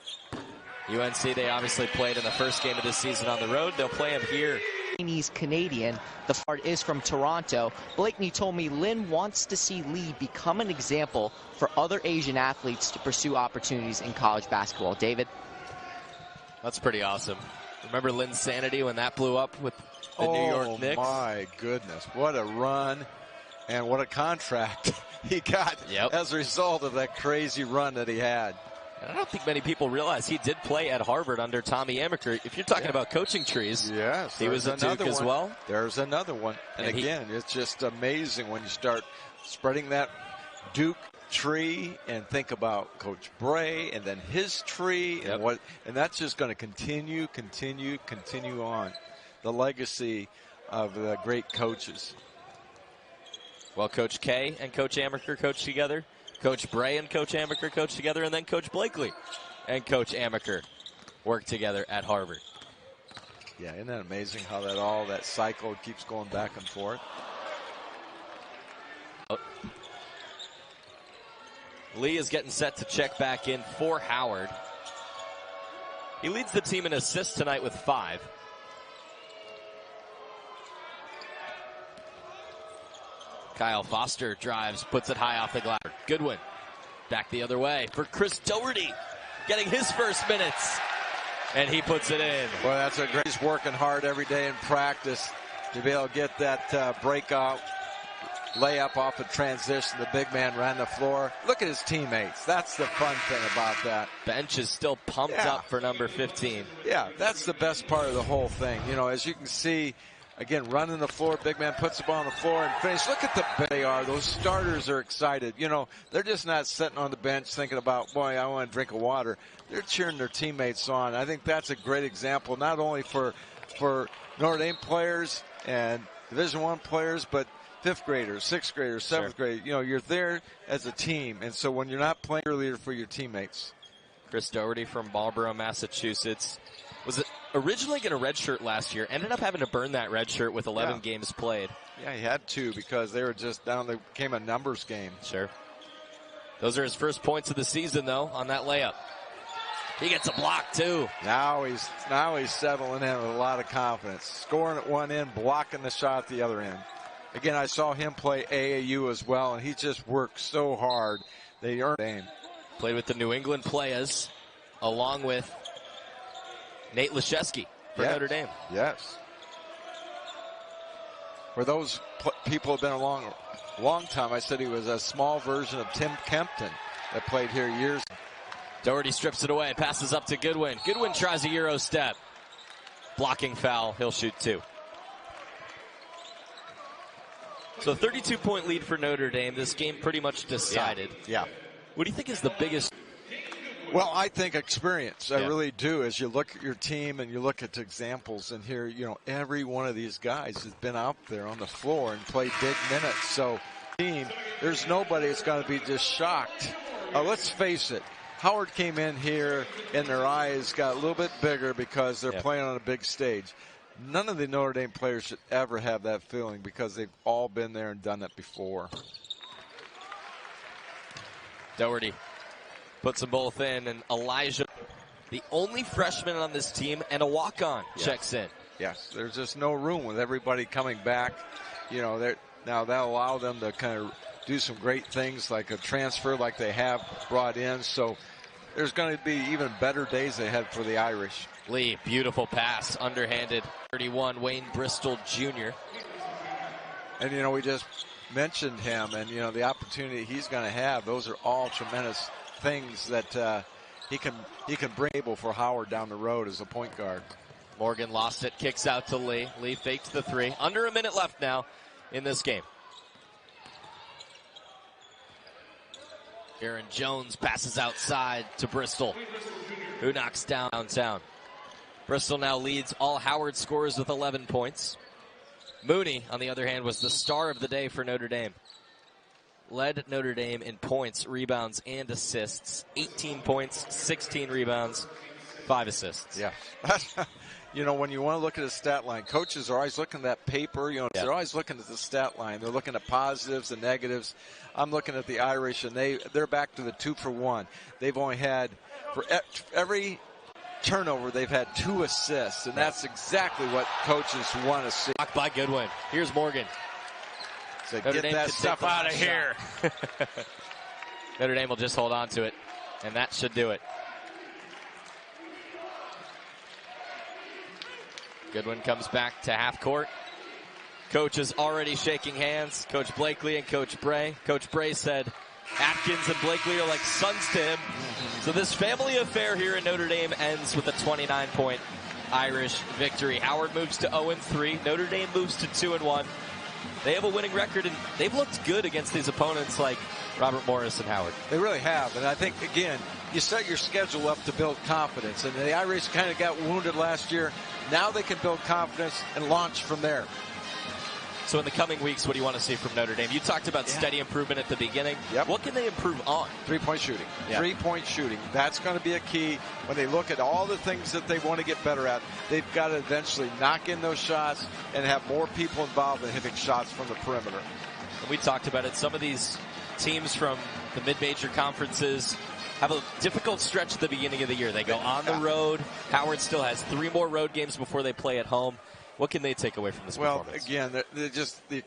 UNC, they obviously played in the first game of this season on the road. They'll play him here. He's Canadian. The part is from Toronto. Blakeney told me Lynn wants to see Lee become an example for other Asian athletes to pursue opportunities in college basketball. David? That's pretty awesome. Remember Lynn's sanity when that blew up with the New York Knicks? Oh, my goodness. What a run and what a contract he got as a result of that crazy run that he had. And I don't think many people realize he did play at Harvard under Tommy Amaker. If you're talking about coaching trees, he was at Duke as well. There's another one. And again, it's just amazing when you start spreading that Duke tree and think about Coach Bray and then his tree and that's just going to continue on. The legacy of the great coaches. Well, Coach K and Coach Amaker coached together. Coach Bray and Coach Amaker coached together, and then Coach Blakely and Coach Amaker worked together at Harvard. Yeah, isn't that amazing how that cycle keeps going back and forth? Lee is getting set to check back in for Howard. He leads the team in assists tonight with 5. Kyle Foster drives, puts it high off the glass. Goodwin back the other way for Chris Doherty, getting his first minutes, and he puts it in. Well, that's a great. He's working hard every day in practice to be able to get that breakout layup off a transition. The big man ran the floor. Look at his teammates. That's the fun thing about that. Bench is still pumped up for number 15. Yeah, that's the best part of the whole thing. You know, as you can see, again, running the floor, big man puts the ball on the floor and finish. Look at the they are. Those starters are excited. You know, they're just not sitting on the bench thinking about, boy, I want a drink of water. They're cheering their teammates on. I think that's a great example, not only for Notre Dame players and Division I players, but 5th graders, 6th graders, 7th graders. You know, you're there as a team. And so when you're not playing, you're a leader for your teammates. Chris Doherty from Marlborough, Massachusetts. Was it originally going to redshirt last year? Ended up having to burn that red shirt with 11 games played. Yeah, he had to because they were just down. They became a numbers game. Sure. Those are his first points of the season, though, on that layup. He gets a block, too. Now he's settling in with a lot of confidence. Scoring at one end, blocking the shot at the other end. Again, I saw him play AAU as well, and he just worked so hard. They earned aim. Played with the New England Players, along with Nate Laszewski for Notre Dame. Yes. For those people who have been a long time, I said he was a small version of Tim Kempton that played here years. Doherty strips it away, passes up to Goodwin. Goodwin tries a Euro step. Blocking foul, he'll shoot 2. So 32-point lead for Notre Dame. This game pretty much decided. Yeah. What do you think is the biggest? Well, I think experience. I really do. As you look at your team and you look at examples, and here, you know, every one of these guys has been out there on the floor and played big minutes. So, team, there's nobody that's going to be just shocked. Let's face it. Howard came in here and their eyes got a little bit bigger because they're playing on a big stage. None of the Notre Dame players should ever have that feeling because they've all been there and done it before. Doherty puts them both in, and Elijah, the only freshman on this team, and a walk-on checks in. Yes, there's just no room with everybody coming back. You know, now that'll allow them to kind of do some great things like a transfer like they have brought in. So there's going to be even better days ahead for the Irish. Lee, beautiful pass, underhanded. 31, Wayne Bristol Jr. And, you know, we just mentioned him and, you know, the opportunity he's going to have. Those are all tremendous things that he can bring able for Howard down the road as a point guard. Morgan lost it, kicks out to Lee. Lee fakes the three. Under a minute left now in this game. Aaron Jones passes outside to Bristol, who knocks downtown. Bristol now leads all Howard scorers with 11 points. Mooney, on the other hand, was the star of the day for Notre Dame. Led Notre Dame in points, rebounds, and assists. 18 points, 16 rebounds, 5 assists. Yeah. You know, when you want to look at a stat line, coaches are always looking at that paper. You know, they're always looking at the stat line. They're looking at positives and negatives. I'm looking at the Irish, and they're back to the 2-for-1. They've only had, for every turnover, they've had 2 assists, and that's exactly what coaches want to see. Blocked by Goodwin. Here's Morgan. So get that stuff out of here. Notre Dame will just hold on to it, and that should do it. Goodwin comes back to half court. Coach is already shaking hands. Coach Blakely and Coach Bray. Coach Bray said Atkins and Blakely are like sons to him. So this family affair here in Notre Dame ends with a 29-point Irish victory. Howard moves to 0-3. Notre Dame moves to 2-1. They have a winning record, and they've looked good against these opponents like Robert Morris and Howard. They really have, and I think, again, you set your schedule up to build confidence, and the Irish kind of got wounded last year. Now they can build confidence and launch from there. So in the coming weeks, what do you want to see from Notre Dame? You talked about steady improvement at the beginning. Yep. What can they improve on? Three-point shooting. Yep. Three-point shooting. That's going to be a key. When they look at all the things that they want to get better at, they've got to eventually knock in those shots and have more people involved in hitting shots from the perimeter. And we talked about it. Some of these teams from the mid-major conferences have a difficult stretch at the beginning of the year. They go on the road. Howard still has 3 more road games before they play at home. What can they take away from this performance? Well, again, they're just the